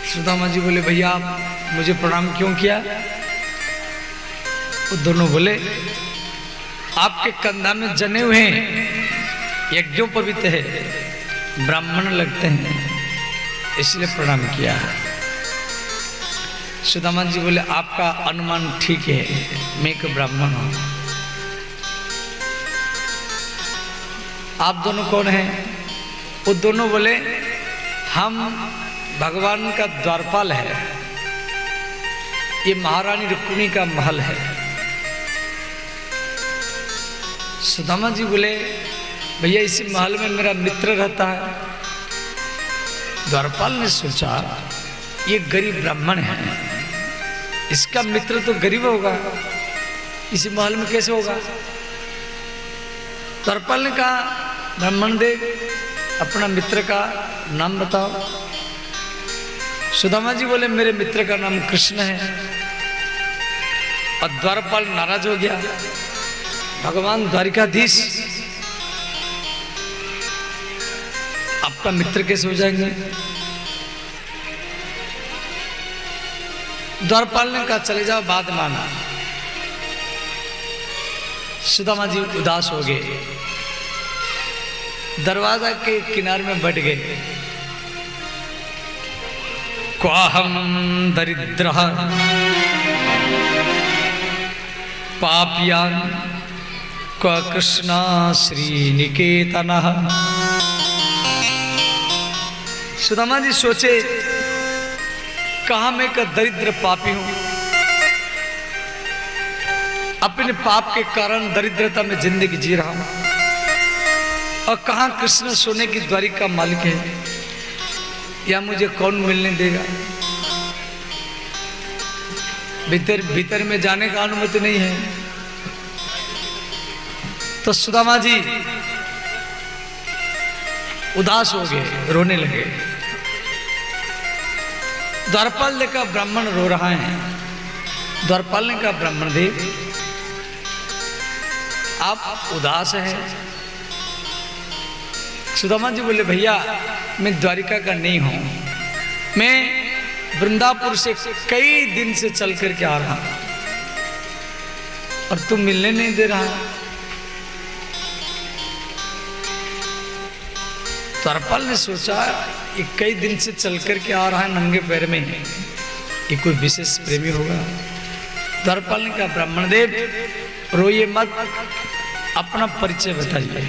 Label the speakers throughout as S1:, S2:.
S1: सुदामा जी बोले भैया आप मुझे प्रणाम क्यों किया? वो दोनों बोले आपके कंधा में जने हुए हैं, यज्ञोपवीत है, ब्राह्मण लगते हैं, इसलिए प्रणाम किया। सुदामा जी बोले आपका अनुमान ठीक है, मैं एक ब्राह्मण हूं। आप दोनों कौन हैं? वो दोनों बोले हम भगवान का द्वारपाल है, ये महारानी रुक्मिणी का महल है। सुदामा जी बोले भैया इसी महल में मेरा मित्र रहता है। द्वारपाल ने सोचा ये गरीब ब्राह्मण है, इसका मित्र तो गरीब होगा, इसी महल में कैसे होगा? द्वारपाल ने कहा ब्राह्मण देव अपना मित्र का नाम बताओ। सुदामा जी बोले मेरे मित्र का नाम कृष्ण है। और द्वारपाल नाराज हो गया, भगवान द्वारिकाधीश आपका मित्र कैसे हो जाएंगे? द्वारपाल ने कहा चले जाओ, बात माना। सुदामा जी उदास हो गए, दरवाजा के किनारे में बैठ गए। क्वाहम दरिद्रः पापियान क्व कृष्ण श्रीनिकेतनः। सुदामा जी सोचे कहा मैं का दरिद्र पापी हूं, अपने पाप के कारण दरिद्रता में जिंदगी जी रहा हूं, और कहां कृष्ण सोने की द्वारिका मालिक है, या मुझे कौन मिलने देगा? भीतर भीतर में जाने का अनुमति नहीं है। तो सुदामा जी उदास हो गए, रोने लगे। द्वारपाल ने कहा ब्राह्मण रो रहा है। द्वारपाल ने कहा ब्राह्मण देव आप उदास हैं। सुदामा जी बोले भैया मैं द्वारिका का नहीं हूं, मैं वृंदापुर से कई दिन से चल करके आ रहा हूं, और तुम मिलने नहीं दे रहा। द्वारपाल ने सोचा ये कई दिन से चल करके आ रहा है नंगे पैर में, ये कोई विशेष प्रेमी होगा। द्वारपाल ने कहा ब्राह्मण देव रोइए मत, अपना परिचय बताइए।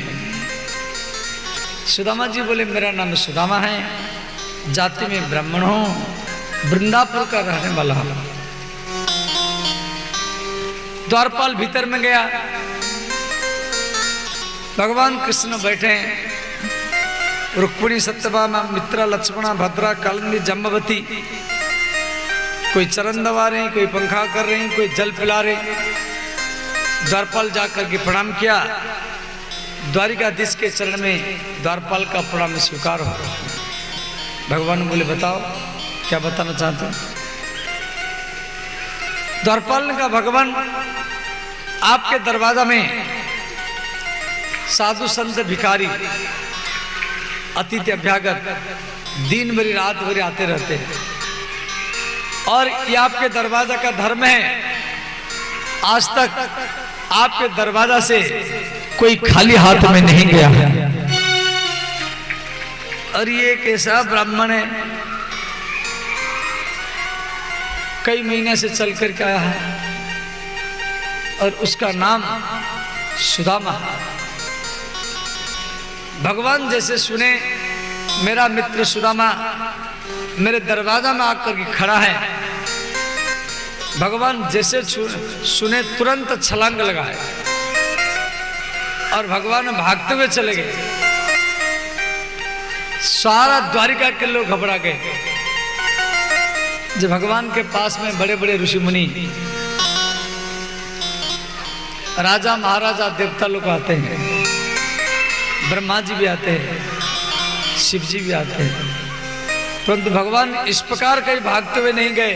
S1: सुदामा जी बोले मेरा नाम सुदामा है, जाति में ब्राह्मण हूं, वृंदापुर का रहने वाला हूं। द्वारपाल भीतर में गया, भगवान कृष्ण बैठे, रुक्मिणी सत्यभामा मित्रा लक्ष्मणा भद्रा कालिंदी जम्बवती, कोई चरण दबा रहे हैं, कोई पंखा कर रहे हैं, कोई जल पिला रहे। द्वारपाल जाकर के प्रणाम किया। द्वारिकाधीश के चरण में द्वारपाल का प्रणाम स्वीकार हो। भगवान बोले बताओ क्या बताना चाहते हो? द्वारपाल ने कहा भगवान आपके दरवाजा में साधु संत भिखारी अतिथि अभ्यागत दिन भरी रात भरी आते रहते हैं, और ये आपके दरवाजा का धर्म है। आज तक आपके दरवाजा से कोई खाली हाथ में नहीं गया है। और ये एक ऐसा ब्राह्मण है कई महीने से चल करके आया है, और उसका नाम सुदामा है। भगवान जैसे सुने मेरा मित्र सुदामा मेरे दरवाजा में आकर के खड़ा है, भगवान जैसे सुने तुरंत छलांग लगाए, और भगवान भागते हुए चले गए। सारा द्वारिका के लोग घबरा गए। जब भगवान के पास में बड़े बड़े ऋषि मुनि, राजा महाराजा देवता लोग आते हैं, ब्रह्मा जी भी आते हैं, शिव जी भी आते हैं, परंतु भगवान इस प्रकार कहीं भागते हुए नहीं गए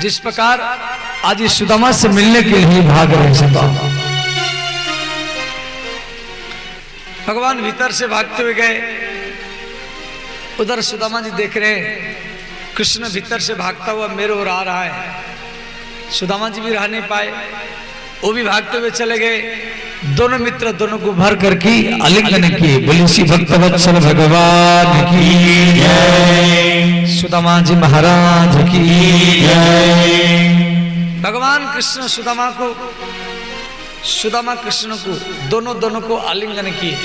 S1: जिस प्रकार आज इस सुदामा से मिलने के लिए भाग रहे सुदामा। भगवान भीतर से भागते हुए गए, उधर सुदामा जी देख रहे हैं कृष्ण भीतर से भागता हुआ मेरे ओर आ रहा है। सुदामा जी भी रह नहीं पाए, वो भी भागते हुए चले गए। दोनों मित्र दोनों को भर करके आलिंगन किए। बोली श्री भक्तवत्सल भगवान की जय, सुदामा जी महाराज की जय। भगवान कृष्ण सुदामा कृष्ण को दोनों को आलिंगन किए।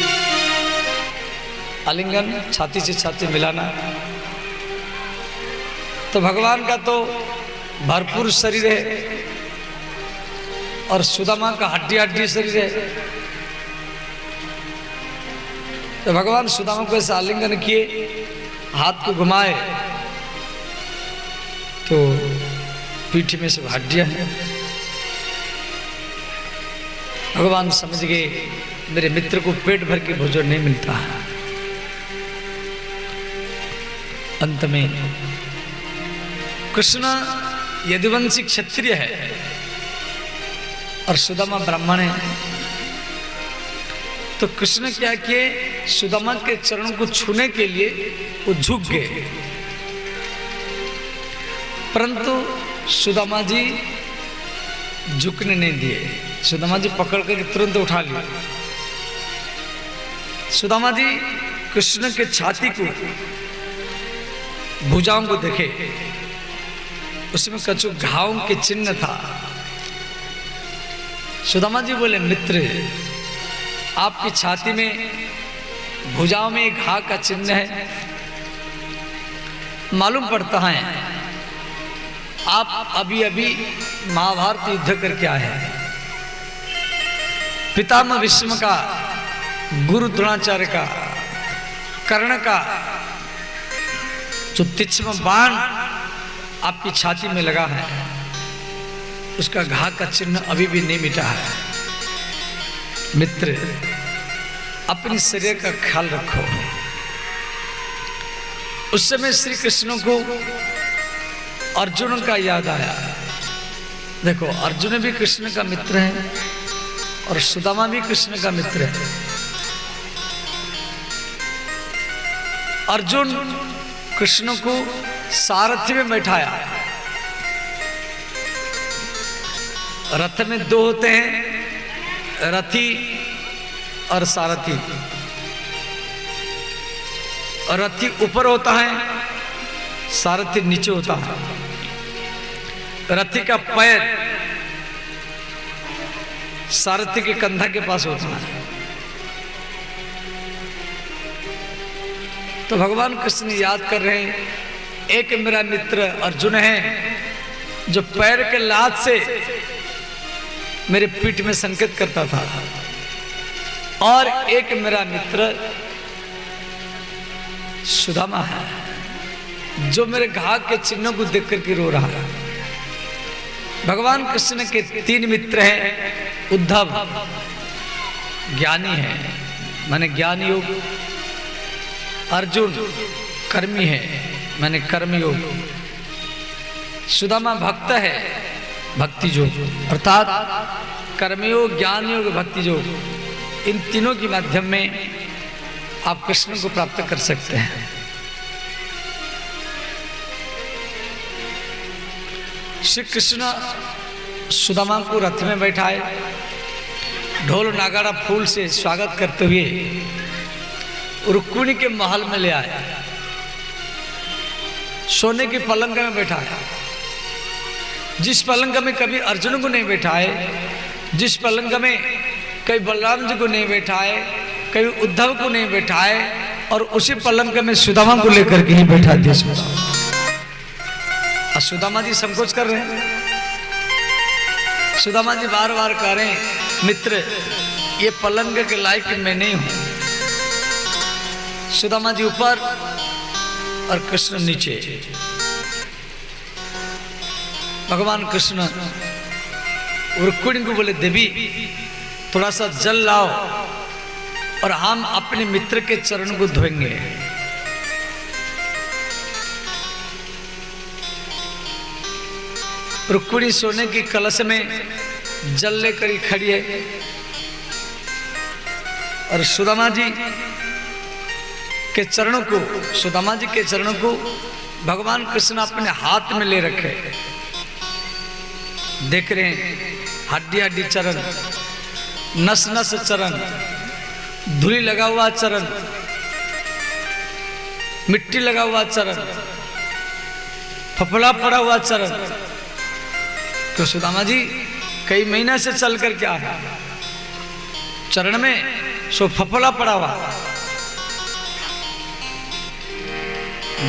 S1: आलिंगन छाती से छाती मिलाना। तो भगवान का तो भरपूर शरीर है और सुदामा का हड्डी शरीर है। तो भगवान सुदामा को ऐसा आलिंगन किए, हाथ को घुमाए तो पीठ में सब हड्डियां हैं। भगवान समझ गए मेरे मित्र को पेट भर के भोजन नहीं मिलता है। अंत में कृष्ण यदुवंशी क्षत्रिय है और सुदामा ब्राह्मण है। तो कृष्ण क्या किए, सुदामा के चरणों को छूने के लिए वो झुक गए, परंतु सुदामा जी झुकने नहीं दिए। सुदामा जी पकड़ कर तुरंत उठा लिए। सुदामा जी कृष्ण के छाती को, भुजाओं को देखे, उसमें कछु घावों के चिन्ह था। सुदामा जी बोले, मित्र आपकी छाती में, भुजाओं में एक घाव का चिन्ह है। मालूम पड़ता है आप अभी अभी महाभारत युद्ध करके आए हैं। पितामह भीष्म का, गुरु द्रोणाचार्य का, कर्ण का जो तीक्ष्ण बाण आपकी छाती में लगा है, उसका घाव का चिन्ह अभी भी नहीं मिटा है। मित्र अपने शरीर का ख्याल रखो। उस समय श्री कृष्ण को अर्जुन का याद आया। देखो अर्जुन भी कृष्ण का मित्र है और सुदामा भी कृष्ण का मित्र है। अर्जुन कृष्ण को सारथी में बैठाया। रथ में दो होते हैं, रथी और सारथी। और रथी ऊपर होता है, सारथी नीचे होता है। रथी का पैर सारथी के कंधा के पास होता है। तो भगवान कृष्ण याद कर रहे हैं, एक मेरा मित्र अर्जुन है जो पैर के लात से मेरे पीठ में संकेत करता था, और एक मेरा मित्र सुदामा है जो मेरे घाव के चिन्हों को देख करके रो रहा है। भगवान कृष्ण के तीन मित्र हैं। उद्धव ज्ञानी है, माने ज्ञान योग। अर्जुन कर्मी है, माने कर्म योग। सुदामा भक्त है, भक्ति योग, अर्थात कर्मयोग, ज्ञान योग, भक्ति योग। इन तीनों के माध्यम में आप कृष्ण को प्राप्त कर सकते हैं। श्री कृष्ण सुदामा को रथ में बैठाए, ढोल नागाड़ा फूल से स्वागत करते हुए रुक्मिणी के महल में ले आए। सोने के पलंग में बैठाया। जिस पलंग में कभी अर्जुन को नहीं बैठाए, जिस पलंग में कभी बलराम जी को नहीं बैठाए, कभी उद्धव को नहीं बैठाए, और उसी पलंग में सुदामा को लेकर के ही बैठा दिया। और सुदामा जी संकोच कर रहे हैं। सुदामा जी बार बार कह रहे हैं, मित्र ये पलंग के लायक मैं नहीं हूं। सुदामा जी ऊपर और कृष्ण नीचे। भगवान कृष्ण रुक्मिणी को बोले, देवी थोड़ा सा जल लाओ और हम अपने मित्र के चरण को धोएंगे। रुक्मिणी सोने की कलश में जल लेकर खड़ी है और सुदामा जी के चरणों को भगवान कृष्ण अपने हाथ में ले रखे, देख रहे हैं हड्डी हड्डी चरण, नस नस चरण, धूली लगा हुआ चरण, मिट्टी लगा हुआ चरण, फफला पड़ा हुआ चरण। तो सुदामा जी कई महीने से चल कर क्या है, चरण में सो फफला पड़ा हुआ।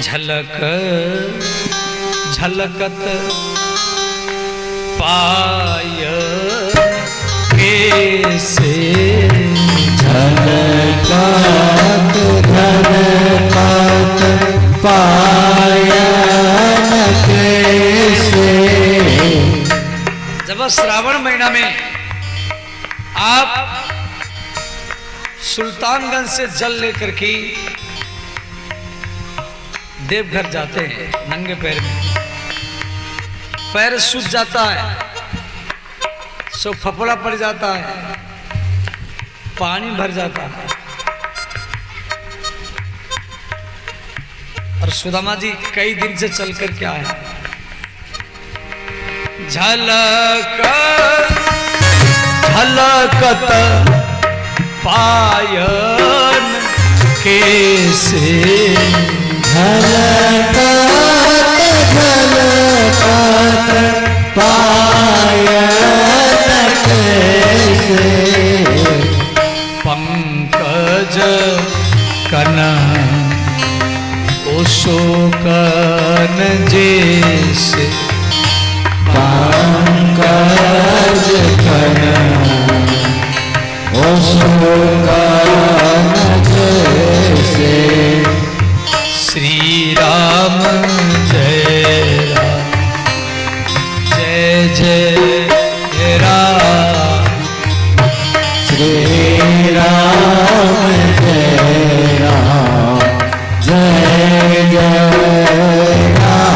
S1: झलक झलकत पाय कैसे,
S2: झलकत झलकत पाय कैसे।
S1: जब श्रावण महीना में आप सुल्तानगंज से जल लेकर के देवघर जाते हैं, नंगे पैर में, पैर सूज जाता है, सो फफड़ा पड़ जाता है, पानी भर जाता है। और सुदामा जी कई दिन से चलकर क्या है, झलक झलकत पायन कैसे,
S2: झलकत झलकत पाय कैसे।
S1: पंकज कन ओशोकन जैसे,
S2: पंकज कन ओशोकन जैसे।
S1: श्री राम जय राम जय जय राम,
S2: श्री राम जय राम जय जय राम।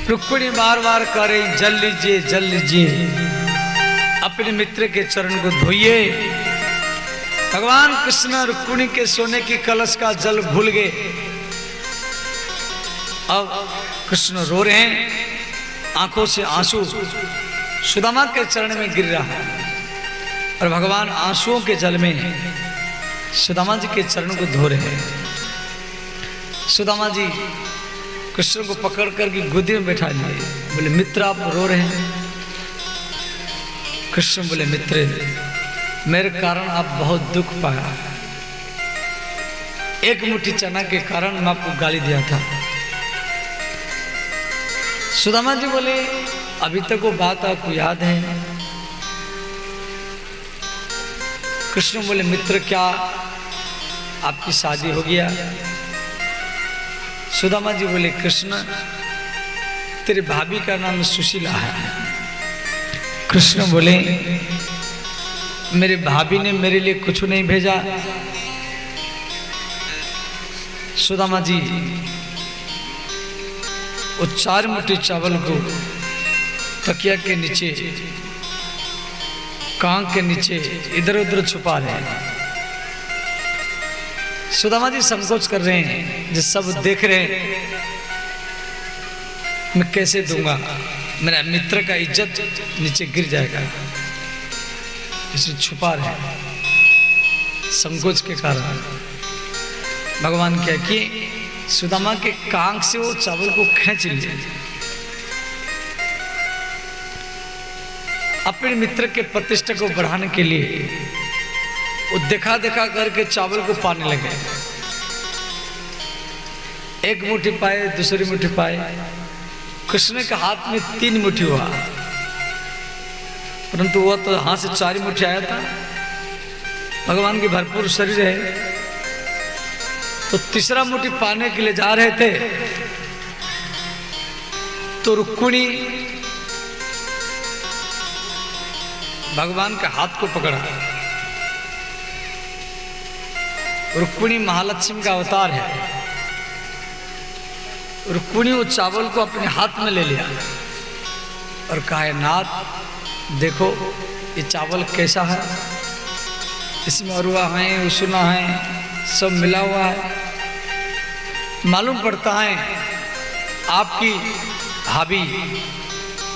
S1: रुक्मिणी बार बार कह रही, जल लीजिए जल लीजिए, अपने मित्र के चरण को धोइए। भगवान कृष्ण रुक्मिणी के सोने की कलश का जल भूल गए। अब कृष्ण रो रहे हैं, आंखों से आंसू सुदामा के चरण में गिर रहा है, और भगवान आंसुओं के जल में सुदामा जी के चरण को धो रहे हैं। सुदामा जी कृष्ण को पकड़ करके गोदी में बैठा लिए, बोले मित्र आप रो रहे हैं। कृष्ण बोले मित्र मेरे कारण आप बहुत दुख पाया, एक मुट्ठी चना के कारण मैं आपको गाली दिया था। सुदामा जी बोले अभी तक वो बात आपको याद है? कृष्ण बोले मित्र क्या आपकी शादी हो गया? सुदामा जी बोले कृष्ण तेरी भाभी का नाम सुशीला है। कृष्ण बोले मेरी भाभी ने मेरे लिए कुछ नहीं भेजा। सुदामा जी वो 4 मुट्ठी चावल को तकिया के नीचे, कान के नीचे इधर उधर छुपा रहे हैं। सुदामा जी संकोच कर रहे हैं, जो सब देख रहे हैं, मैं कैसे दूंगा, मेरा मित्र का इज्जत नीचे गिर जाएगा, इसे छुपा रहे हैं संकोच के कारण। भगवान क्या कि सुदामा के कांख से वो चावल को खींच लिए, अपने मित्र के प्रतिष्ठा को बढ़ाने के लिए वो देखा देखा करके चावल को पाने लगे। एक मुट्ठी पाए, दूसरी मुट्ठी पाए। कृष्ण के हाथ में 3 मुट्ठी हुआ, परंतु वह तो हाथ से 4 मुट्ठी आया था। भगवान की भरपूर शरीर है, तो तीसरा मुट्ठी पाने के लिए जा रहे थे तो रुक्मिणी भगवान के हाथ को पकड़ा। रुक्मिणी महालक्ष्मी का अवतार है। रुक्मिणी वो चावल को अपने हाथ में ले लिया और कहा नाथ देखो ये चावल कैसा है, इसमें अरुआ है, उसना है, सब मिला हुआ है। मालूम पड़ता है आपकी भाभी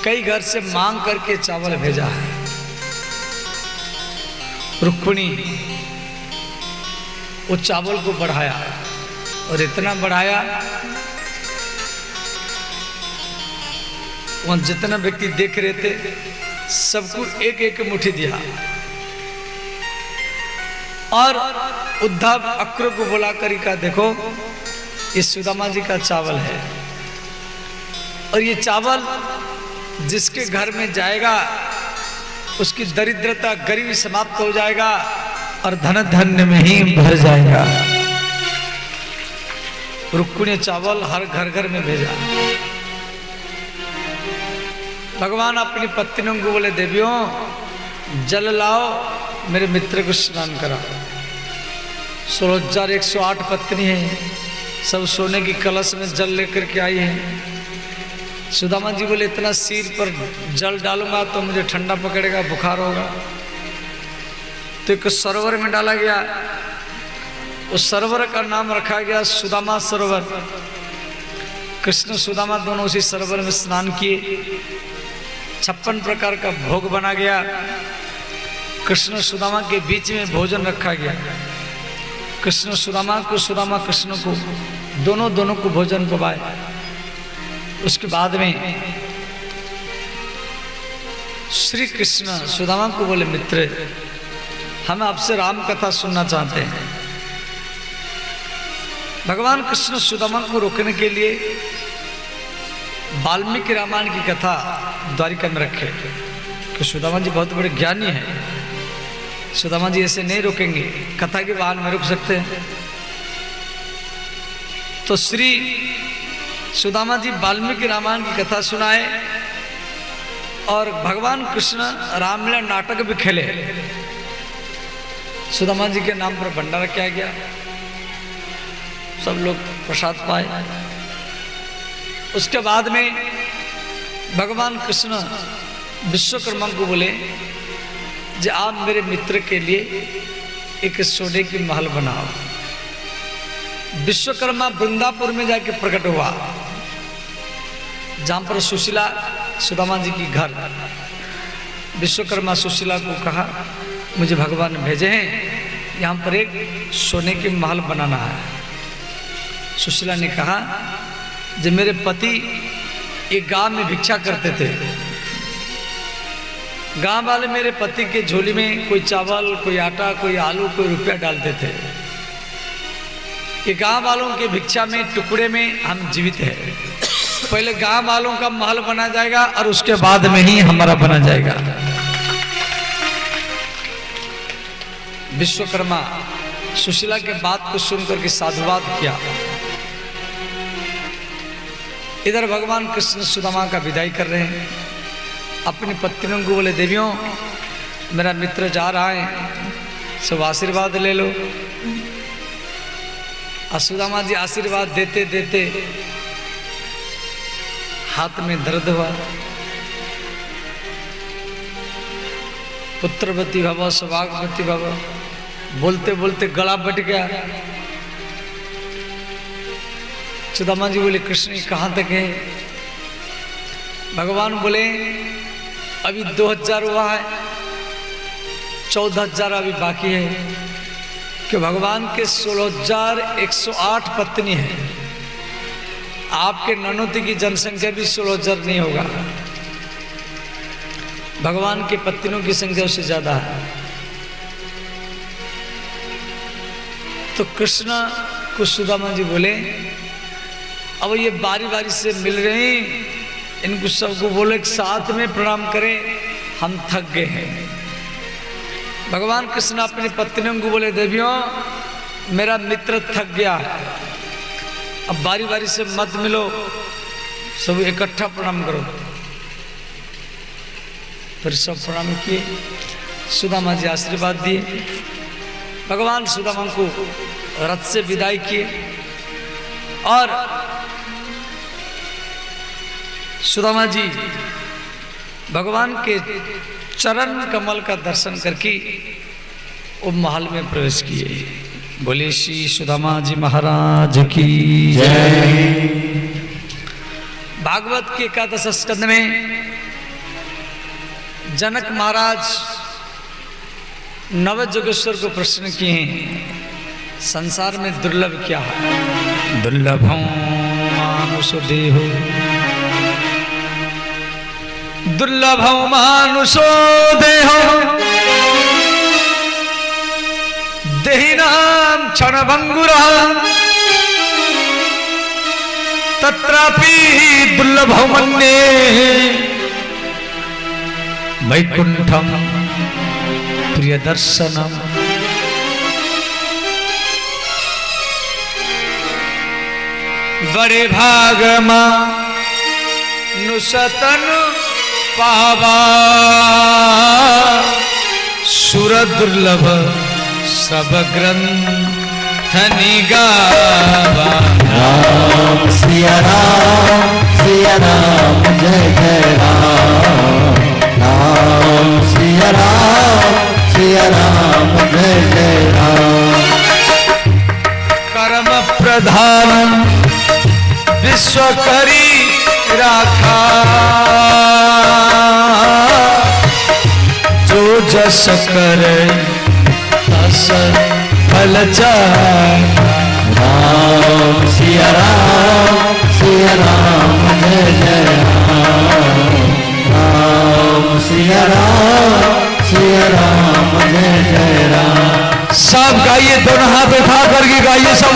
S1: कई घर से मांग करके चावल भेजा है। रुक्मिणी वो चावल को बढ़ाया और इतना बढ़ाया वहां जितना व्यक्ति देख रहे थे सबको एक एक मुट्ठी दिया और उद्धव अक्र को बुला कर कहा देखो ये सुदामा जी का चावल है और ये चावल जिसके घर में जाएगा उसकी दरिद्रता गरीबी समाप्त हो जाएगा और धन धन्य में ही भर जाएगा। रुक्मिणी चावल हर घर घर में भेजा। भगवान अपनी पत्नियों को बोले देवियों जल लाओ, मेरे मित्र को स्नान कराओ। 16,108 पत्नी है, सब सोने की कलश में जल लेकर के आई है। सुदामा जी बोले इतना सिर पर जल डालूंगा तो मुझे ठंडा पकड़ेगा, बुखार होगा। तो एक सरोवर में डाला गया, उस सरोवर का नाम रखा गया सुदामा सरोवर। कृष्ण सुदामा दोनों उसी सरोवर में स्नान किए। 56 प्रकार का भोग बना गया। कृष्ण सुदामा के बीच में भोजन रखा गया। कृष्ण सुदामा को, सुदामा कृष्ण को, दोनों को भोजन पवाए। उसके बाद में श्री कृष्ण सुदामा को बोले मित्र हम आपसे राम कथा सुनना चाहते हैं। भगवान कृष्ण सुदामा को रोकने के लिए वाल्मीकि रामायण की कथा द्वारिका में रखे कि सुदामा जी बहुत बड़े ज्ञानी हैं, सुदामा जी ऐसे नहीं रोकेंगे, कथा के वाहन में रुक सकते हैं। तो श्री सुदामा जी वाल्मीकि रामायण की कथा सुनाए और भगवान कृष्ण रामलीला नाटक भी खेले। सुदामा जी के नाम पर भंडारा किया गया, सब लोग प्रसाद पाए। उसके बाद में भगवान कृष्ण विश्वकर्मा को बोले जो आप मेरे मित्र के लिए एक सोने की महल बनाओ। विश्वकर्मा वृंदापुर में जाके प्रकट हुआ, जहां पर सुशीला सुदामा जी की घर। विश्वकर्मा सुशीला को कहा मुझे भगवान भेजे हैं, यहाँ पर एक सोने की महल बनाना है। सुशीला ने कहा जब मेरे पति एक गांव में भिक्षा करते थे, गांव वाले मेरे पति के झोली में कोई चावल, कोई आटा, कोई आलू, कोई रुपया डालते थे। ये गांव वालों के भिक्षा में टुकड़े में हम जीवित हैं। पहले गांव वालों का महल बना जाएगा और उसके बाद में ही हमारा बना जाएगा। विश्वकर्मा सुशीला के बात को सुनकर के साधुवाद किया। इधर भगवान कृष्ण सुदामा का विदाई कर रहे हैं। अपनी पत्नियों को बोले, देवियों मेरा मित्र जा रहा है, सब आशीर्वाद ले लो। और सुदामा जी आशीर्वाद देते देते हाथ में दर्द हुआ। पुत्रवती भव सौभाग्यवती भव, बोलते बोलते गला बट गया। सुदामा जी बोले, कृष्ण कहाँ तक है? भगवान बोले, अभी 2000 हुआ है, 14,000 अभी बाकी है। कि भगवान के 16,108 पत्नी है। आपके ननौती की जनसंख्या भी 16,000 नहीं होगा। भगवान के पत्नियों की संख्या उससे ज्यादा है। तो कृष्ण को सुदामा जी बोले, अब ये बारी बारी से मिल रहे हैं, इनको सबको बोले साथ में प्रणाम करें, हम थक गए हैं। भगवान कृष्ण अपनी पत्नियों को बोले, देवियों मेरा मित्र थक गया है, अब बारी बारी से मत मिलो, सब इकट्ठा प्रणाम करो। फिर सब प्रणाम किए। सुदामा जी आशीर्वाद दिए। भगवान सुदामा को रथ से विदाई किए और सुदामा जी भगवान के चरण कमल का दर्शन करके वो महल में प्रवेश किए। बोले श्री सुदामा जी महाराज की जय। भागवत के एकादश स्कंद में जनक महाराज नव जोगेश्वर को प्रश्न किए हैं, संसार में दुर्लभ क्या है? दुर्लभं मानुषो देहो, दुर्लभं मानुषो देहो, देहिनां क्षणभंगुरः, तत्रापि दुर्लभं मन्ये वैकुंठम प्रिय दर्शनम। बड़े भाग नुसतन पावा, सुर दुर्लभ सब ग्रंथ निगावा।
S2: राम सिया राम जय जय राम। राम सिया राम जय जय राम।
S1: कर्म प्रधान विश्व करी राखा, जो जस करे तस फल चाखा।
S2: राम सिया राम जय जय राम। राम सिया राम जय जय राम।
S1: सब गाइए, दोनों हाथ उठा करके गाइए सब।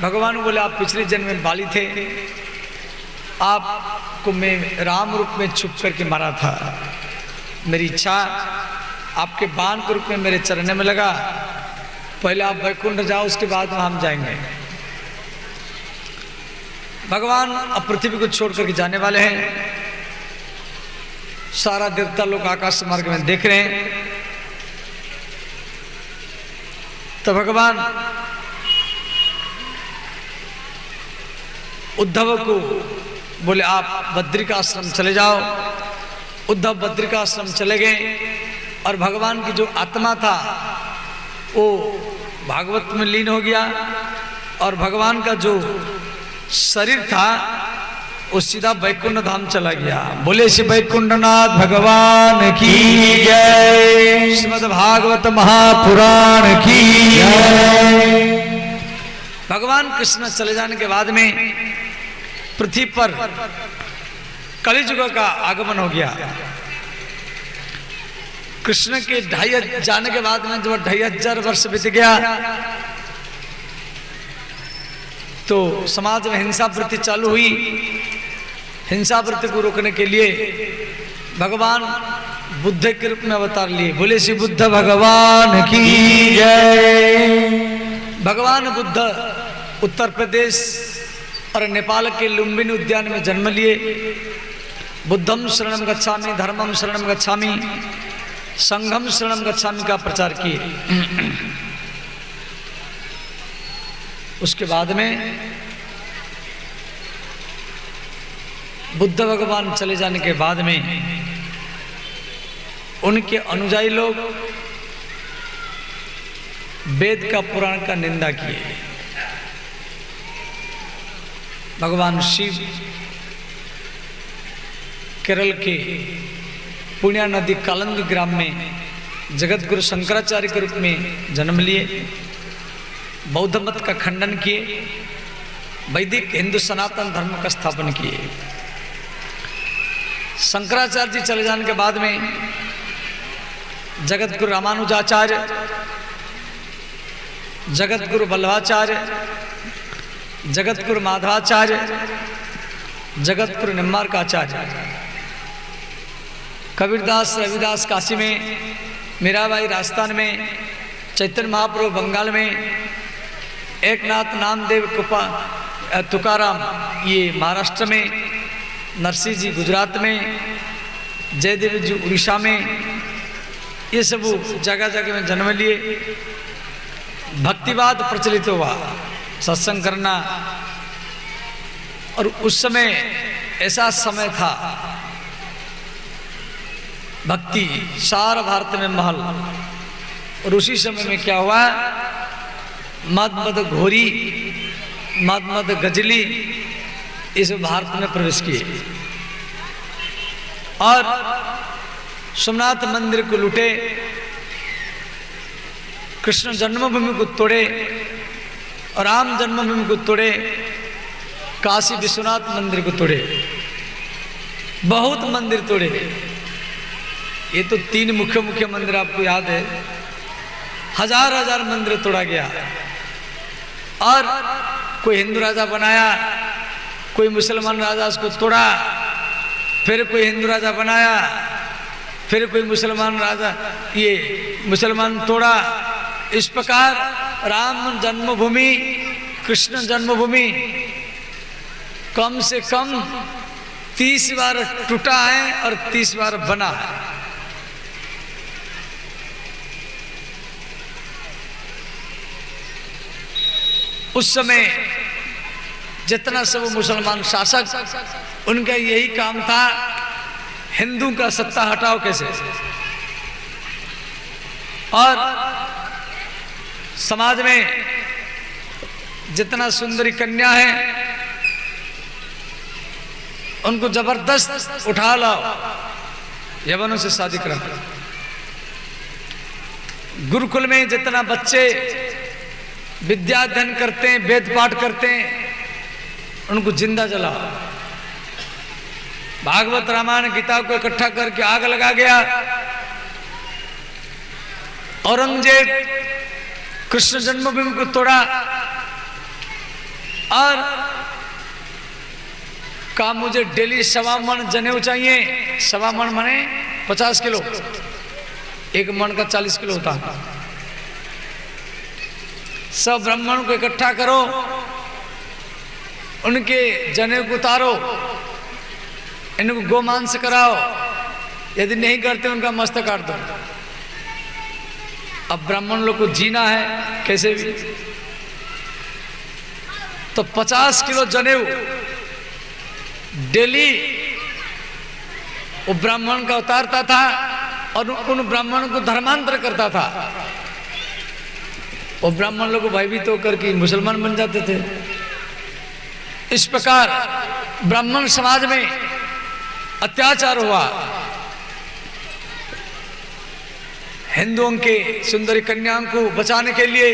S1: भगवान बोले आप पिछले जन्म में बाली थे, आपको मैं राम रूप में छुप करके मारा था। मेरी इच्छा आपके बाण के रूप में मेरे चरण में लगा, पहले आप वैकुंठ जाओ, उसके बाद हम जाएंगे। भगवान अब पृथ्वी को छोड़ करके जाने वाले हैं। सारा देवता लोग आकाश मार्ग में देख रहे हैं। तो भगवान उद्धव को बोले आप बद्री का आश्रम चले जाओ। उद्धव बद्री का आश्रम चले गए और भगवान की जो आत्मा था वो भागवत में लीन हो गया और भगवान का जो शरीर था वो सीधा वैकुंठ धाम चला गया। बोले श्री वैकुंठनाथ भगवान की जय। श्रीमद् भागवत महापुराण की जय। भगवान कृष्ण चले जाने के बाद में पृथ्वी पर कलियुग का आगमन हो गया। कृष्ण के 2500 जाने के बाद में जब 2500 वर्ष बीत गया तो समाज में हिंसा वृत्ति चालू हुई। हिंसा वृत्ति को रोकने के लिए भगवान बुद्ध के रूप में अवतार लिए। बोले श्री बुद्ध भगवान की जय। भगवान बुद्ध उत्तर प्रदेश और नेपाल के लुम्बिनी उद्यान में जन्म लिए। बुद्धम शरणम गच्छामि, धर्मम शरणम गच्छामि, संघम शरणम गच्छामि का प्रचार किए। उसके बाद में बुद्ध भगवान चले जाने के बाद में उनके अनुयायी लोग वेद का पुराण का निंदा किए। भगवान शिव केरल के पुण्या नदी कालंदी ग्राम में जगत गुरु शंकराचार्य के रूप में जन्म लिए। बौद्ध मत का खंडन किए। वैदिक हिंदू सनातन धर्म का स्थापन किए। शंकराचार्य जी चले जाने के बाद में जगत गुरु रामानुजाचार्य, जगत गुरु बल्लभाचार्य, जगत गुरु माधवाचार्य, जगत गुरु निम्बार्काचार्य, कबीरदास रविदास काशी में, मीराबाई राजस्थान में, चैतन्य महाप्रभु बंगाल में, एकनाथ नामदेव तुकाराम ये महाराष्ट्र में, नरसिंह जी गुजरात में, जयदेव जी उड़ीसा में, ये सब जगह जगह में जन्म लिए। भक्तिवाद प्रचलित हुआ, सत्संग करना। और उस समय ऐसा समय था भक्ति सारा भारत में महल। और उसी समय में क्या हुआ, मद घोरी, मद गजली इस भारत में प्रवेश किए और सोमनाथ मंदिर को लूटे, कृष्ण जन्मभूमि को तोड़े, राम जन्मभूमि को तोड़े, काशी विश्वनाथ मंदिर को तोड़े, बहुत मंदिर तोड़े। ये तो 3 मुख्य मंदिर आपको याद है। हजार मंदिर तोड़ा गया। और कोई हिंदू राजा बनाया, कोई मुसलमान राजा उसको तोड़ा, फिर कोई हिंदू राजा बनाया, फिर कोई मुसलमान राजा ये मुसलमान तोड़ा। इस प्रकार राम जन्मभूमि, कृष्ण जन्मभूमि कम से कम 30 बार टूटा है और 30 बार बना है। उस समय जितना सब मुसलमान शासक, उनका यही काम था हिंदू का सत्ता हटाओ कैसे। और समाज में जितना सुंदरी कन्या है उनको जबरदस्त उठा लाओ, यवनों से शादी करा। गुरुकुल में जितना बच्चे विद्या अध्ययन करते हैं, वेद पाठ करते हैं, उनको जिंदा जलाओ। भागवत रामायण गीता को इकट्ठा करके आग लगा गया। औरंगजेब कृष्ण जन्मभूमि को तोड़ा, और कहा मुझे डेली 1.25 मन जनेऊ चाहिए। 1.25 मन माने 50 किलो, 1 मन का 40 किलो होता है। सब ब्राह्मण को इकट्ठा करो, उनके जनेऊ को उतारो, इनको गोमांस कराओ, यदि नहीं करते उनका मस्तक काट दो। अब ब्राह्मण लोग को जीना है कैसे भी, तो 50 किलो जनेऊ डेली वो ब्राह्मण का उतारता था और उन ब्राह्मणों को धर्मांतर करता था। वो ब्राह्मण लोग भयभीत होकर के मुसलमान बन जाते थे। इस प्रकार ब्राह्मण समाज में अत्याचार हुआ। हिंदुओं के सुंदरी कन्याओं को बचाने के लिए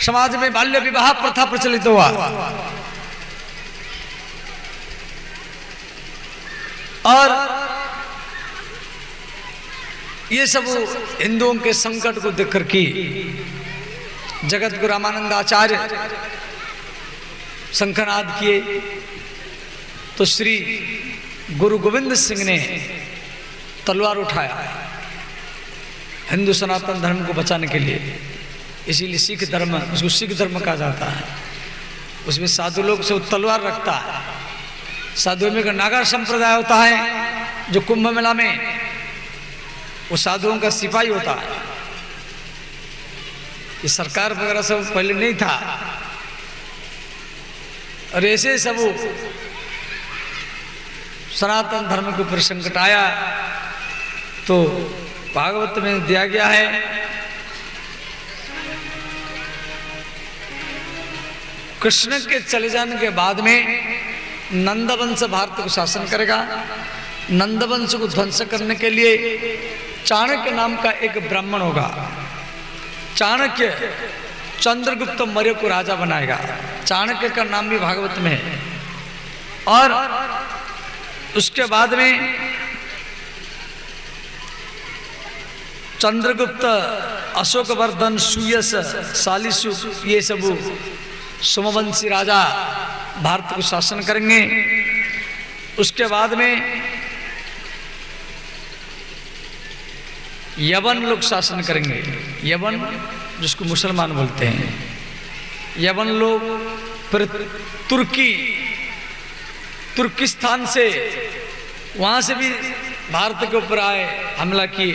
S1: समाज में बाल्य विवाह प्रथा प्रचलित हुआ। और ये सब हिंदुओं के संकट को देखकर के जगत गुरु रामानंद आचार्य शंखनाद किए, तो श्री गुरु गोविंद सिंह ने तलवार उठाया हिंदू सनातन धर्म को बचाने के लिए। इसीलिए सिख धर्म, उसको सिख धर्म कहा जाता है। उसमें साधु लोग से तलवार रखता है। साधुओं में का नागा संप्रदाय होता है जो कुंभ मेला में वो साधुओं का सिपाही होता है। ये सरकार वगैरह सब पहले नहीं था। और ऐसे सब सनातन धर्म के ऊपर संकट आया तो भागवत में दिया गया है, कृष्ण के चले जाने के बाद में नंदवंश भारत को शासन करेगा। नंदवंश को ध्वंस करने के लिए चाणक्य नाम का एक ब्राह्मण होगा। चाणक्य चंद्रगुप्त मौर्य को राजा बनाएगा। चाणक्य का नाम भी भागवत में है। और उसके बाद में चंद्रगुप्त, अशोकवर्धन, सुयश, सालिशु, ये सब सोमवंशी राजा भारत को शासन करेंगे। उसके बाद में यवन लोग शासन करेंगे। यवन जिसको मुसलमान बोलते हैं, यवन लोग फिर तुर्किस्तान से, वहाँ से भी भारत के ऊपर आए, हमला किए।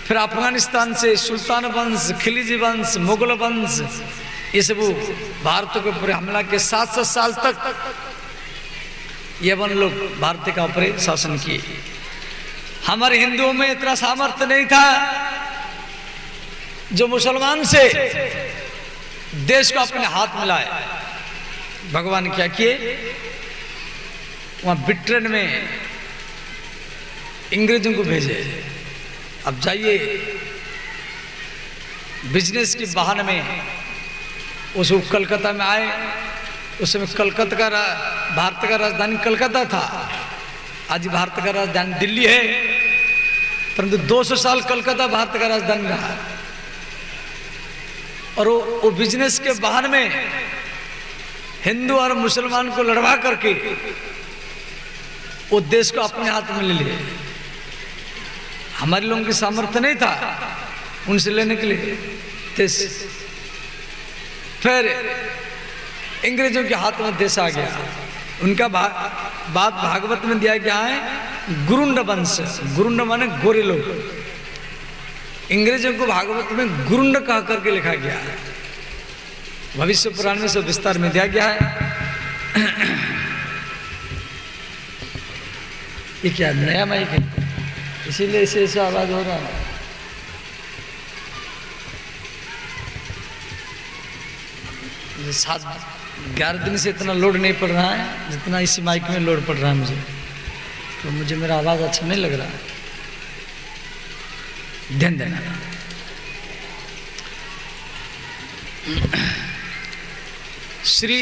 S1: फिर अफगानिस्तान से सुल्तान वंश, खिलजी वंश, मुगल वंश, ये सब भारत के ऊपर हमला के 700 साल तक यवन लोग भारत का ऊपर शासन किए। हमारे हिंदुओं में इतना सामर्थ्य नहीं था जो मुसलमान से देश को अपने हाथ में लाए। भगवान क्या किए, वहां ब्रिटेन में अंग्रेजों को भेजे, अब जाइए बिजनेस के बहाने में उसको कलकत्ता में आए। उस समय कलकत्ता का भारत का राजधानी कलकत्ता था। आज भारत का राजधानी दिल्ली है, परंतु 200 साल कलकत्ता भारत का राजधानी रहा। और वो बिजनेस के बहाने में हिंदू और मुसलमान को लड़वा करके वो देश को अपने हाथ में ले लिए। हमारे लोगों की सामर्थ्य नहीं था उनसे लेने के लिए। फिर अंग्रेजों के हाथ में देश आ गया। उनका बात भागवत में दिया गया है, गुरुंड वंश। गुरुंड माने गोरे लोग। अंग्रेजों को भागवत में गुरुंड कह करके लिखा गया है। भविष्य पुराण में सब विस्तार में दिया गया है। ये क्या नया माइक है, इसीलिए ऐसे ऐसा आवाज हो रहा है। 11 दिन से इतना लोड नहीं पड़ रहा है जितना इसी माइक में लोड पड़ रहा है मुझे। तो मुझे मेरा आवाज़ अच्छा नहीं लग रहा है, ध्यान देना। श्री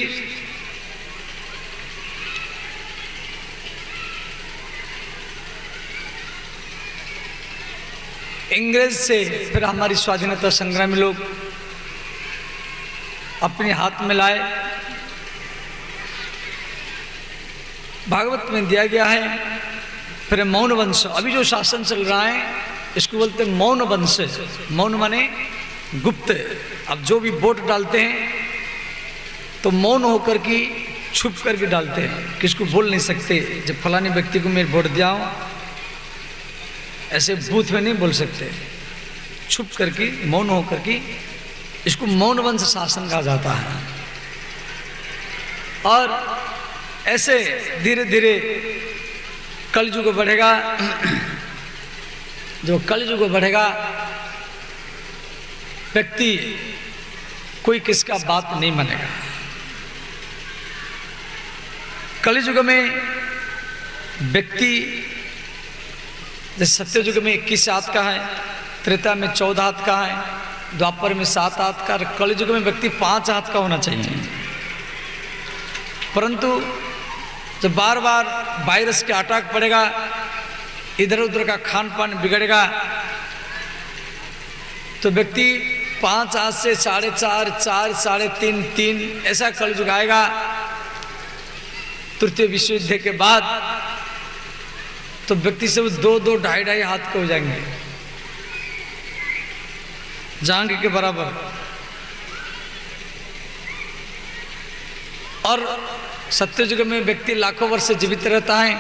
S1: अंग्रेज से फिर हमारी स्वाधीनता संग्रामी लोग अपने हाथ में लाए। भागवत में दिया गया है। फिर मौन वंश, अभी जो शासन चल रहा है इसको बोलते हैं मौन वंश। मौन माने गुप्त। अब जो भी वोट डालते हैं तो मौन होकर के छुप करके डालते हैं, किसको बोल नहीं सकते जब फलाने व्यक्ति को मैं वोट दिया हूँ, ऐसे बूथ में नहीं बोल सकते, छुप करके मौन होकर के, इसको मौन वंश शासन कहा जाता है। और ऐसे धीरे धीरे कलयुग बढ़ेगा। जो कलयुग बढ़ेगा व्यक्ति कोई किसका बात नहीं मानेगा। कलयुग में व्यक्ति जैसे सत्ययुग में 21 हाथ का है, त्रेता में 14 हाथ का है, द्वापर में 7 हाथ का, कलयुग में व्यक्ति 5 हाथ का होना चाहिए। परंतु जब बार बार वायरस के अटैक पड़ेगा, इधर उधर का खान पान बिगड़ेगा, तो व्यक्ति 5 हाथ से 4.5, 4, 3.5, 3 ऐसा कलयुग आएगा। तृतीय विश्व युद्ध के बाद तो व्यक्ति सब 2, 2, 2.5, 2.5 हाथ के हो जाएंगे, जांग के बराबर। और सत्ययुग में व्यक्ति लाखों वर्ष से जीवित रहता है,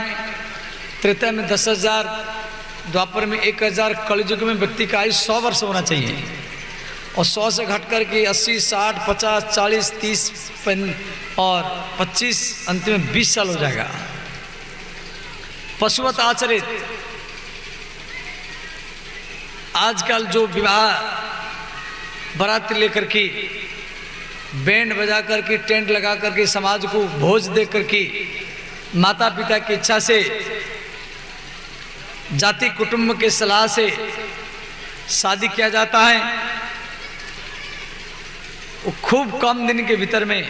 S1: त्रेता में 10,000, द्वापर में 1,000, कलयुग में व्यक्ति का आयु 100 वर्ष होना चाहिए। और 100 से घट करके 80, 60, 50, 40, 30 और 25, अंत में 20 साल हो जाएगा। पशुवत आचरित आजकल जो विवाह बारात लेकर के बैंड बजा करके टेंट लगा करके समाज को भोज दे करके माता पिता की इच्छा से जाति कुटुंब के सलाह से शादी किया जाता है, वो खूब कम दिन के भीतर में,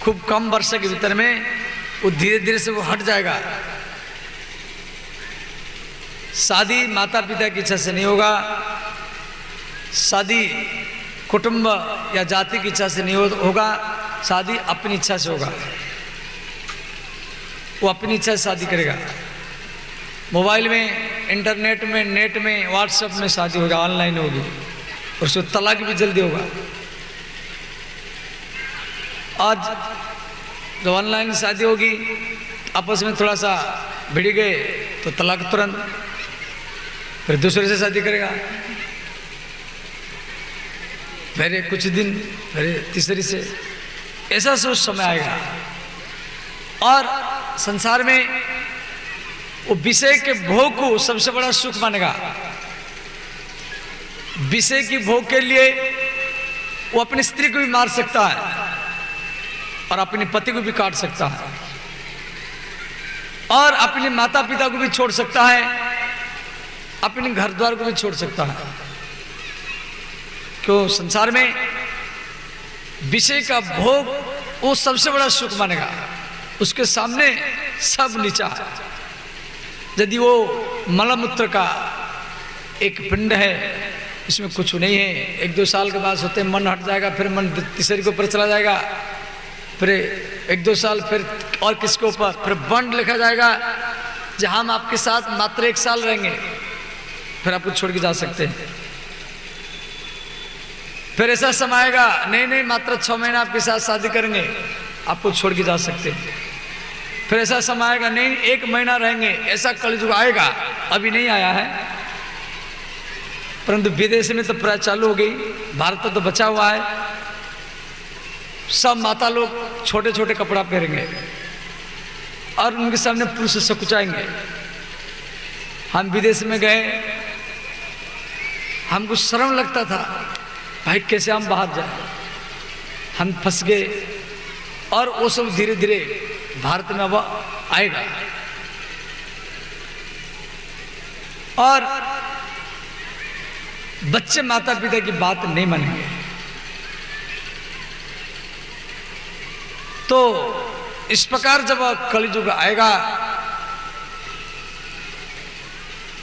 S1: खूब कम वर्ष के भीतर में वो धीरे धीरे से वो हट जाएगा। शादी माता पिता की इच्छा से नहीं होगा, शादी कुटुंब या जाति की इच्छा से नहीं होगा, शादी अपनी इच्छा से होगा। वो अपनी इच्छा से शादी करेगा। मोबाइल में, इंटरनेट में, नेट में, व्हाट्सएप में शादी होगा, ऑनलाइन होगी, और उसको तलाक भी जल्दी होगा। आज जब ऑनलाइन शादी होगी, आपस में थोड़ा सा भिड़ गए तो तलाक तुरंत, फिर दूसरे से शादी करेगा, फिर कुछ दिन, फिर तीसरी से, ऐसा सोच समय आएगा। और संसार में वो विषय के भोग को सबसे बड़ा सुख मानेगा। विषय की भोग के लिए वो अपनी स्त्री को भी मार सकता है और अपने पति को भी काट सकता है और अपने माता पिता को भी छोड़ सकता है, अपने घर द्वार को भी छोड़ सकता है। क्यों? संसार में विषय का भोग वो सबसे बड़ा सुख मानेगा, उसके सामने सब नीचा है। यदि वो मलमूत्र का एक पिंड है, इसमें कुछ नहीं है, 1-2 साल के बाद होते मन हट जाएगा, फिर मन तीसरे के ऊपर चला जाएगा, फिर 1-2 साल फिर और किसके ऊपर, फिर बंड लिखा जाएगा जहां हम आपके साथ मात्र 1 साल रहेंगे, फिर आपको छोड़ के जा सकते हैं। फिर ऐसा समय आएगा, नहीं मात्र 6 महीना आपके साथ शादी करेंगे, आपको छोड़ के जा सकते हैं। फिर ऐसा समय आएगा, नहीं 1 महीना रहेंगे, ऐसा कलयुग आएगा। अभी नहीं आया है, परंतु विदेश में तो प्राय चालू हो गई, भारत तो बचा हुआ है। सब माता लोग छोटे छोटे कपड़ा पहनेंगे और उनके सामने पुरुष सकुचाएंगे। हम विदेश में गए, हमको शर्म लगता था, भाई कैसे हम बाहर जाए, हम फंस गए। और वो सब धीरे धीरे भारत में अब आएगा। और बच्चे माता पिता की बात नहीं मानेंगे, तो इस प्रकार जब कलयुग आएगा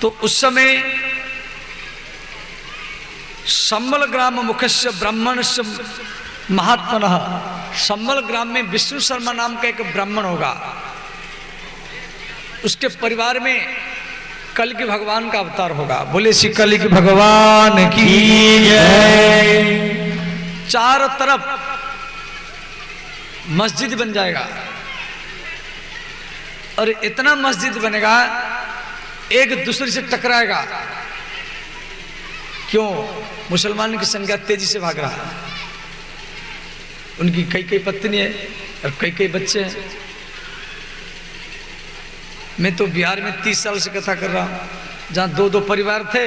S1: तो उस समय संबल ग्राम मुखस्य ब्राह्मणस्य महात्मनः, संबल ग्राम में विष्णु शर्मा नाम का एक ब्राह्मण होगा। उसके परिवार में कल के भगवान का अवतार होगा। बोले श्री कल के भगवान की जय। चारों तरफ मस्जिद बन जाएगा और इतना मस्जिद बनेगा एक दूसरे से टकराएगा। क्यों? मुसलमानों की संख्या तेजी से भाग रहा है, उनकी कई कई पत्नी है और कई कई बच्चे हैं। मैं तो बिहार में 30 साल से कथा कर रहा हूँ, जहाँ 2-2 परिवार थे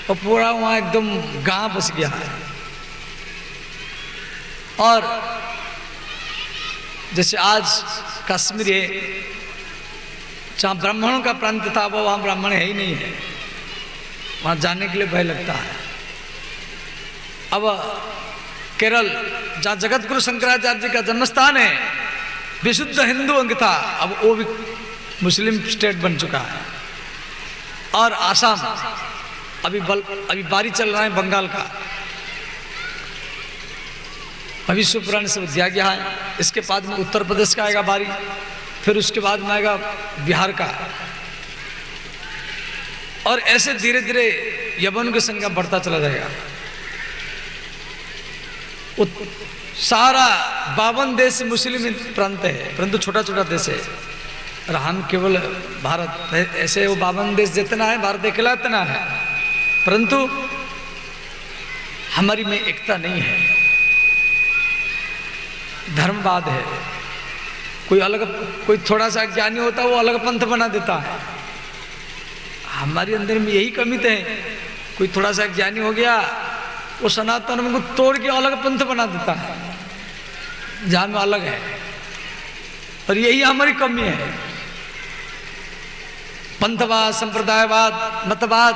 S1: और पूरा वहाँ एकदम गांव बस गया है। और जैसे आज कश्मीर है, जहाँ ब्राह्मणों का प्रांत था वो वहाँ ब्राह्मण है ही नहीं है, वहाँ जाने के लिए भय लगता है। अब केरल जहाँ जगत गुरु शंकराचार्य जी का जन्मस्थान है, विशुद्ध हिंदू अंग था, अब वो भी मुस्लिम स्टेट बन चुका है। और आसाम अभी बारी चल रहा है बंगाल का, भविष्य पुराण से दिया गया है। इसके बाद में उत्तर प्रदेश का आएगा बारी, फिर उसके बाद में आएगा बिहार का, और ऐसे धीरे धीरे यवन की संख्या बढ़ता चला जाएगा। सारा 52 देश मुस्लिम प्रांत है, परंतु छोटा छोटा देश है, और हम केवल भारत, ऐसे वो 52 देश जितना है भारत अकेला इतना है, परंतु हमारी में एकता नहीं है, धर्मवाद है। कोई थोड़ा सा ज्ञानी होता है वो अलग पंथ बना देता है। हमारे अंदर में यही कमी है, कोई थोड़ा सा ज्ञानी हो गया वो सनातन को तोड़ के अलग पंथ बना देता है, जहाँ में अलग है। और यही हमारी कमी है, पंथवाद, संप्रदायवाद, मतवाद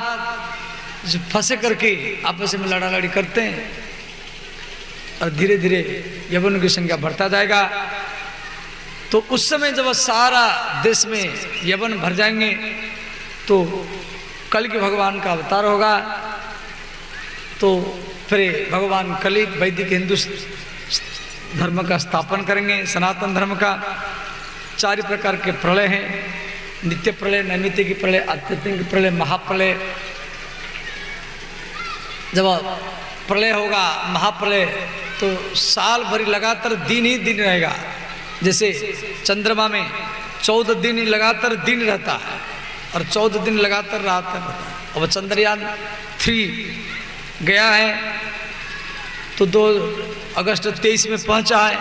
S1: फंसे करके आपस में लड़ा लड़ी करते हैं, और धीरे धीरे यवन की संख्या बढ़ता जाएगा। तो उस समय जब सारा देश में यवन भर जाएंगे तो कल के भगवान का अवतार होगा। तो फिर भगवान कली वैदिक हिंदू धर्म का स्थापन करेंगे, सनातन धर्म का। 4 प्रकार के प्रलय हैं, नित्य प्रलय, नैमित्तिक प्रलय, आध्यात्मिक प्रलय, महाप्रलय। जब प्रलय होगा, महाप्रलय, तो साल भरी लगातार दिन ही दिन रहेगा। जैसे चंद्रमा में 14 दिन लगातार दिन रहता है और 14 दिन लगातार रात रहता है। अब चंद्रयान 3 गया है तो 2 अगस्त 23 में पहुंचा है,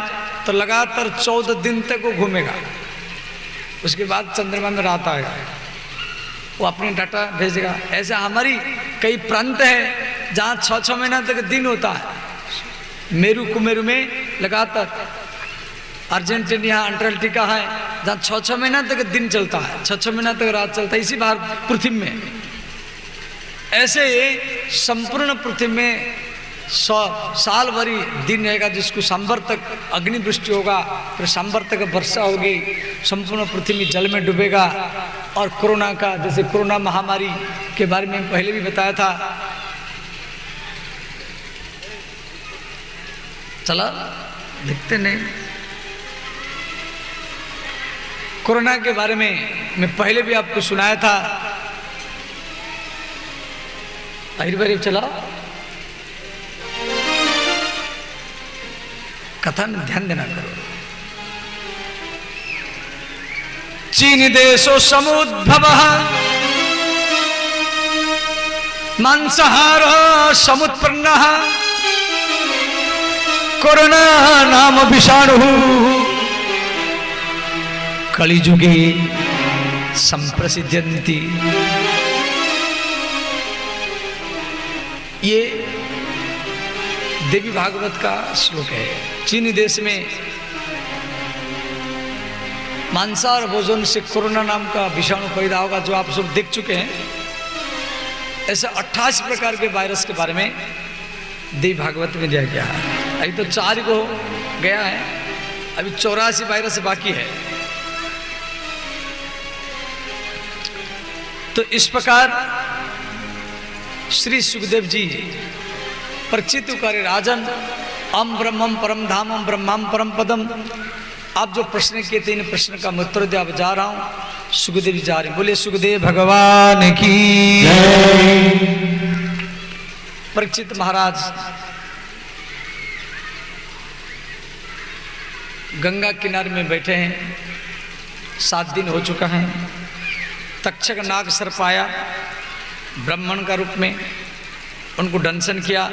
S1: तो लगातार 14 दिन तक वो घूमेगा। उसके बाद चंद्रमा में रात आएगा, वो अपने डाटा भेजेगा। ऐसा हमारी कई प्रांत है जहाँ 6-6 महीना तक दिन होता है। मेरू कुमेरू में लगातार, अर्जेंटीना अंटार्कटिका है जहाँ 6-6 महीना तक दिन चलता है, 6-6 महीना तक रात चलता है, इसी बाहर पृथ्वी में। ऐसे संपूर्ण पृथ्वी में 100 साल भरी दिन रहेगा, जिसको सांबर तक अग्निवृष्टि होगा, फिर सांबर तक वर्षा होगी, संपूर्ण पृथ्वी जल में डूबेगा। और कोरोना का, जैसे कोरोना महामारी के बारे में पहले भी बताया था, चला दिखते नहीं। कोरोना के बारे में मैं पहले भी आपको सुनाया था, बारी चला कथा में ध्यान देना करो। चीन देशो समुद्भव मांसाहार समुत्पन्न कोरोना नाम विषाणु कलिजुगे संप्रसिद्ध्यन्ति। ये देवी भागवत का श्लोक है। चीन देश में मांसाहार भोजन से कोरोना नाम का विषाणु पैदा होगा, जो आप सब देख चुके हैं। ऐसे 28 प्रकार के वायरस के बारे में देवी भागवत में दिया गया है। अभी तो 4 को गया है, अभी 84 वायरस बाकी है। तो इस प्रकार श्री सुखदेव जी परिचित करे राजन, अम ब्रह्मम परम धामम ब्रह्मम परम पदम आप जो प्रश्न किए थे इन प्रश्न का उत्तर दिया जा रहा हूं। सुखदेव जी जा रहे हैं। बोले सुखदेव भगवान की जय। परीक्षित महाराज गंगा किनारे में बैठे हैं। 7 दिन हो चुका है। तक्षक नाग सर्प आया ब्राह्मण का रूप में, उनको दंशन किया।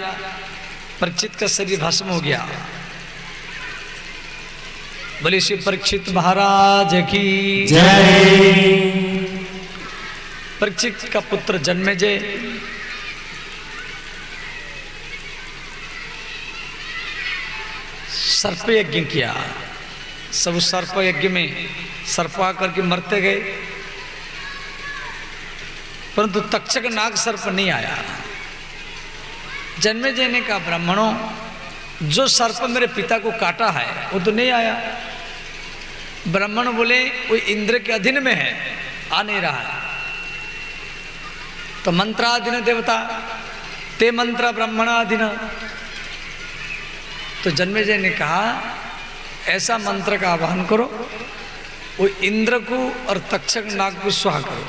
S1: परीक्षित का शरीर भस्म हो गया। बोले श्री परीक्षित महाराज की जय। परीक्षित का पुत्र जन्मेजय सर्प यज्ञ किया। सब सर्प यज्ञ में सर्प आकर के मरते गए, परंतु तक्षक नाग सर्प नहीं आया। जन्मेजय ने कहा ब्राह्मणों, जो सर्प मेरे पिता को काटा है वो तो नहीं आया। ब्राह्मण बोले वो इंद्र के अधीन में है, आ नहीं रहा है। तो मंत्राधीन देवता ते मंत्र ब्राह्मणाधीन। तो जन्मेजय ने कहा ऐसा मंत्र का आवाहन करो, वो इंद्र को और तक्षक नाग को स्वाहा करो।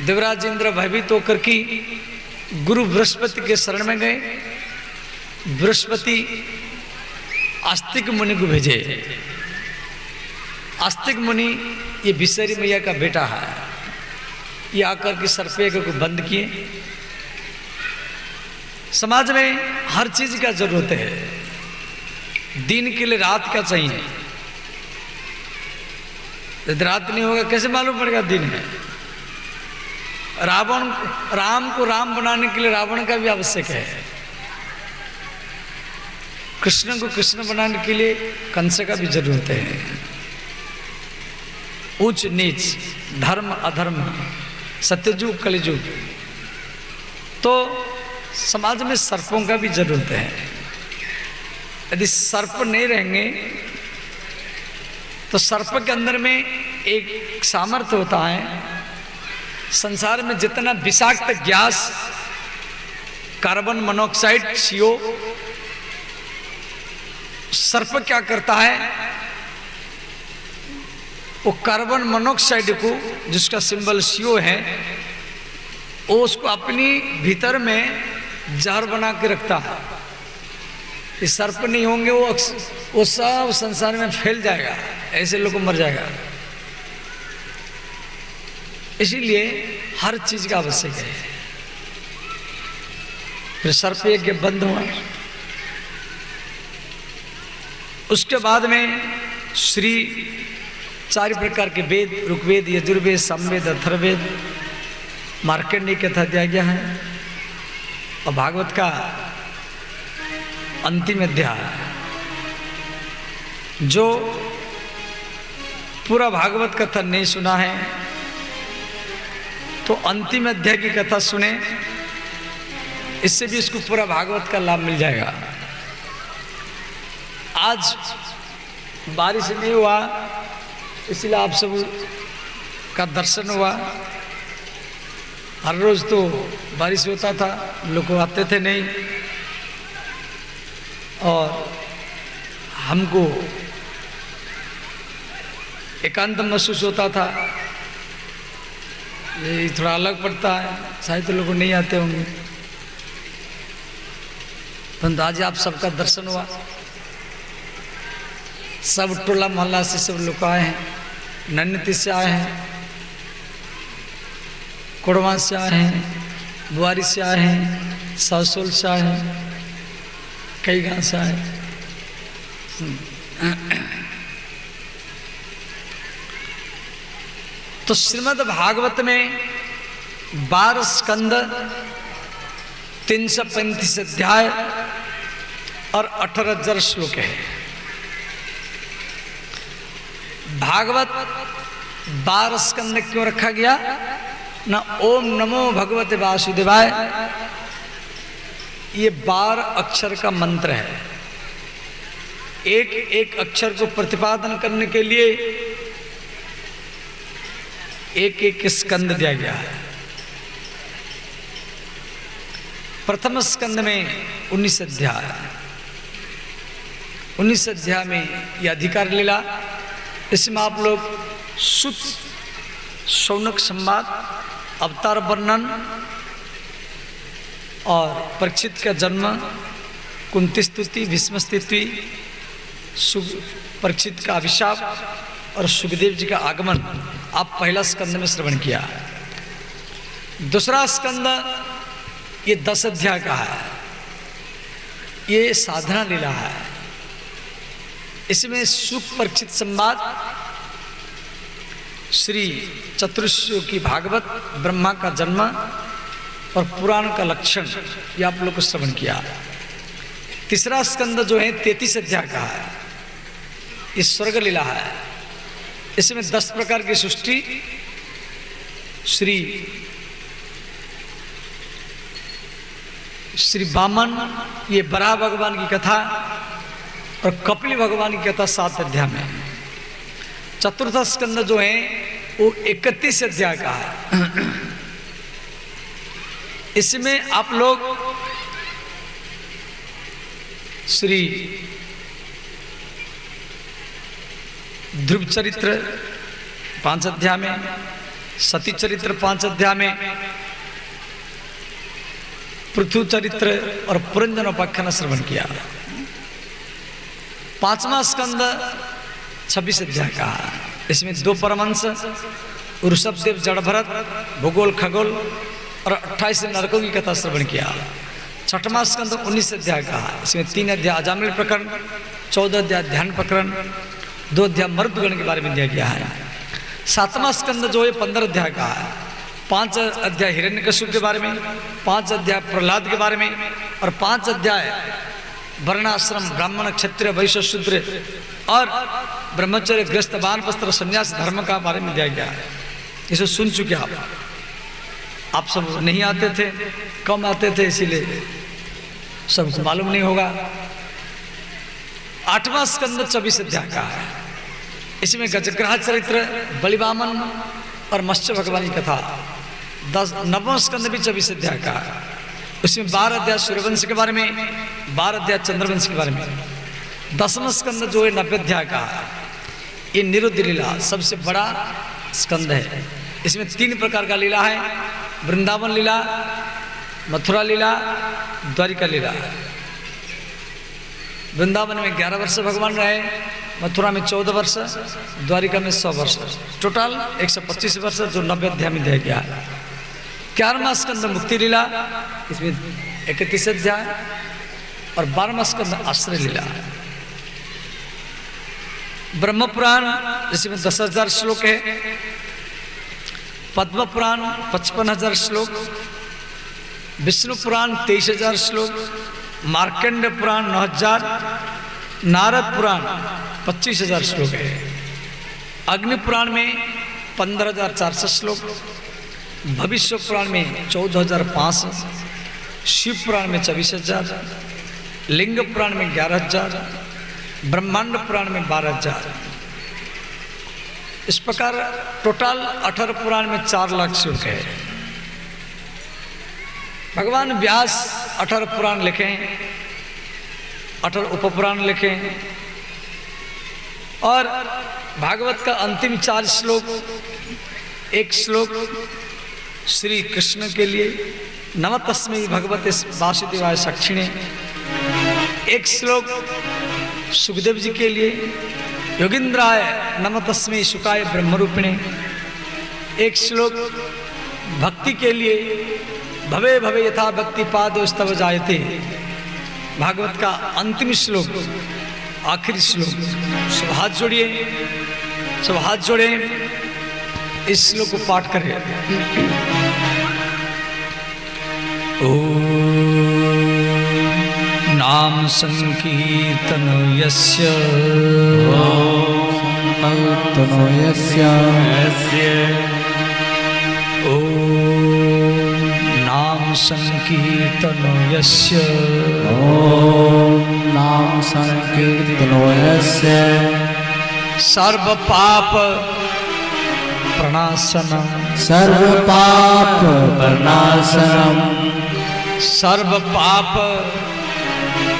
S1: देवराज इंद्र भयभीत होकर की गुरु बृहस्पति के शरण में गए। बृहस्पति आस्तिक मुनि को भेजे। आस्तिक मुनि ये विषहरी मैया का बेटा है। ये आकर के सर्पयज्ञ को बंद किए। समाज में हर चीज का जरूरत है। दिन के लिए रात क्या चाहिए? यदि रात नहीं होगा कैसे मालूम पड़ेगा दिन है? राम को राम बनाने के लिए रावण का भी आवश्यक है। कृष्ण को कृष्ण बनाने के लिए कंस का भी जरूरत है। ऊंच नीच, धर्म अधर्म, सत्ययुग कलियुग, तो समाज में सर्पों का भी जरूरत है। यदि सर्प नहीं रहेंगे तो सर्प के अंदर में एक सामर्थ्य होता है। संसार में जितना विषाक्त गैस, कार्बन मोनोऑक्साइड, CO, सर्प क्या करता है? वो कार्बन मोनोऑक्साइड को, जिसका सिंबल CO है, वो उसको अपनी भीतर में जहर बना के रखता है। ये सर्प नहीं होंगे वो सब संसार में फैल जाएगा, ऐसे लोग मर जाएगा। इसीलिए हर चीज का आवश्यक है। फिर सर्प यज्ञ बंद हुआ। उसके बाद में श्री 4 प्रकार के वेद, ऋग्वेद, यजुर्वेद, सामवेद, अथर्ववेद, मार्कंडेय कथा दिया गया है। और भागवत का अंतिम अध्याय, जो पूरा भागवत कथा नहीं सुना है तो अंतिम अध्याय की कथा सुने, इससे भी इसको पूरा भागवत का लाभ मिल जाएगा। आज बारिश नहीं हुआ इसलिए आप सब का दर्शन हुआ। हर रोज तो बारिश होता था, लोग आते थे नहीं, और हमको एकांत महसूस होता था। ये थोड़ा अलग पड़ता है, शायद तो लोग नहीं आते होंगे, परंतु आज आप सबका दर्शन हुआ। सब टोला मोहल्ला से सब लोग आए हैं, नन्नती से आए हैं, कोड़वा से आए हैं, बुआरी से आए हैं, सासोल से आए हैं, कई गांव से आए। तो श्रीमद् भागवत में 12 स्कंद, 335 अध्याय और 18,000 श्लोक है। भागवत 12 स्कंद क्यों रखा गया ना? ओम नमो भगवते वासुदेवाय, ये 12 अक्षर का मंत्र है। एक एक अक्षर को प्रतिपादन करने के लिए एक एक स्कंद दिया गया है। प्रथम स्कंद में 19 अध्याय, 19 अध्याय में यह अधिकार लीला, इसमें आप लोग सुत शौनक संवाद, अवतार वर्णन और परीक्षित का जन्म, कुंती स्तुति, भीष्म स्तुति, परीक्षित का अभिशाप और सुखदेव जी का आगमन आप पहला स्कंद में श्रवण किया। दूसरा स्कंद ये 10 अध्याय का है, ये साधना लीला है। इसमें सुख परीक्षित संवाद, श्री चतुर्श्यों की भागवत, ब्रह्मा का जन्म और पुराण का लक्षण, ये आप लोग को श्रवण किया। तीसरा स्कंद जो है 33 अध्याय का है, ये स्वर्ग लीला है। इसमें 10 प्रकार की सृष्टि, श्री वामन, ये बराह भगवान की कथा और कपिल भगवान की कथा 7 अध्याय में। चतुर्थ स्कंद जो है वो 31 अध्याय का है। इसमें आप लोग श्री ध्रुव चरित्र 5 अध्याय में, सती चरित्र 5 अध्याय में, पृथु चरित्र और पुरंजन उपाख्यान श्रवण किया। 5वां स्कंद 26 अध्याय का है। इसमें 2 परमहंस, ऋषभदेव, जड़ भरत, भूगोल खगोल और 28 नरकों की कथा श्रवण किया। 6वां स्कंद 19 अध्याय का है। इसमें 3 अध्याय अजामिल प्रकरण, 14 अध्याय ध्यान प्रकरण, 2 अध्याय मर्दगण के बारे में दिया गया है। 7वां स्कंद जो है 15 अध्याय का है। 5 अध्याय हिरण्यकशिपु के बारे में, 5 अध्याय प्रहलाद के बारे में और 5 अध्याय वर्णाश्रम, ब्राह्मण, क्षत्रिय, वैश्य, शूद्र और ब्रह्मचर्य, गृहस्थ, वानप्रस्थ, संन्यास धर्म का बारे में दिया गया है। इसे सुन चुके आप सब नहीं आते थे, कम आते थे, इसीलिए सबको मालूम नहीं होगा। 8वां स्कंद 24 अध्याय का है। इसमें गजग्राह चरित्र, बलिवामन और मत्स्य भगवान की कथा। 9वां स्कंद भी 24 अध्याय का है। उसमें 12 अध्याय सूर्यवंश के बारे में, 12 अध्याय चंद्रवंश के बारे में। 10वां स्कंद जो है 90 अध्याय का है। ये निरुद्ध लीला सबसे बड़ा स्कंद है। इसमें 3 प्रकार का लीला है, वृंदावन लीला, मथुरा लीला, द्वारिका लीला। वृंदावन में 11 वर्ष भगवान रहे, मथुरा में 14 वर्ष, द्वारिका में 100 वर्ष, टोटल 125 वर्ष जो 90 अध्याय में दिया गया है। 11वां स्कंद मुक्ति लीला, इसमें 31 अध्याय और 12वां स्कंद आश्रय लीला। ब्रह्म पुराण जिसमें 10,000 श्लोक है, पद्म पुराण 55,000 श्लोक, विष्णु पुराण 23,000 श्लोक, मार्कंड पुराण 9,000, नारद पुराण 25,000 श्लोक है। अग्नि पुराण में 15,400 श्लोक, भविष्य पुराण में 14,500, शिव पुराण में 24,000, लिंग पुराण में 11,000, ब्रह्मांड पुराण में 12,000। इस प्रकार टोटल 18 पुराण में 4 लाख श्लोक है। भगवान व्यास 18 पुराण लिखे, 18 उपपुराण लिखे और भागवत का अंतिम 4 श्लोक, 1 श्लोक श्री कृष्ण के लिए, नमः तस्मै भगवते वासुदेवाय साक्षिणे, 1 श्लोक सुखदेव जी के लिए, योगींद्राय नमः तस्मै शुकाय ब्रह्मरूपिणे, 1 श्लोक भक्ति के लिए, भवे भवे यथा भक्ति पादोस्तव जायते। भागवत का अंतिम श्लोक, आखिरी श्लोक। सब हाथ जोड़िए, सब हाथ जोड़े, इस श्लोक को पाठ करें। ओम नाम संकीर्तन यस्य नाम संकीर्तन यस्य
S2: नाम संकीर्तन यस्य
S1: सर्व पाप प्रणाशनम
S2: सर्व पाप प्रणाशनम
S1: सर्व पाप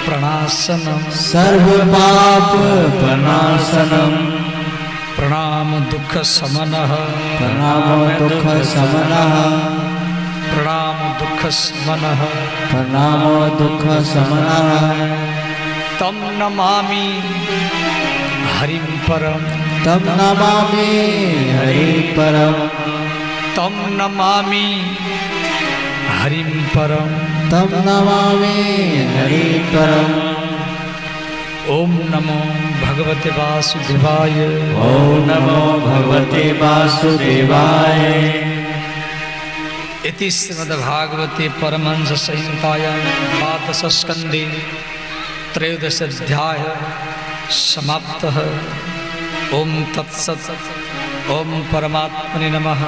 S1: प्रणाशनम
S3: सर्व पाप प्रणाशनम
S1: प्रणाम दुख समनः
S3: प्रणाम दुख समनः
S1: प्रणाम दुख समनः
S3: प्रणाम दुख समनः
S1: तम नमामि हरिं परम
S3: तम नमामि हरि परम
S1: तम नमामि हरिं परम
S3: तम नमामि हरि परम
S1: ओम नमो भगवते वासुदेवाय
S3: ओम नमो भगवते वासुदेवाय
S1: इति श्रीमद्भागवते परमहंस संहितायां द्वादश स्कन्धे त्रयोदश अध्याय समाप्तः। ओम तत्सत्। ओम परमात्मने नमः।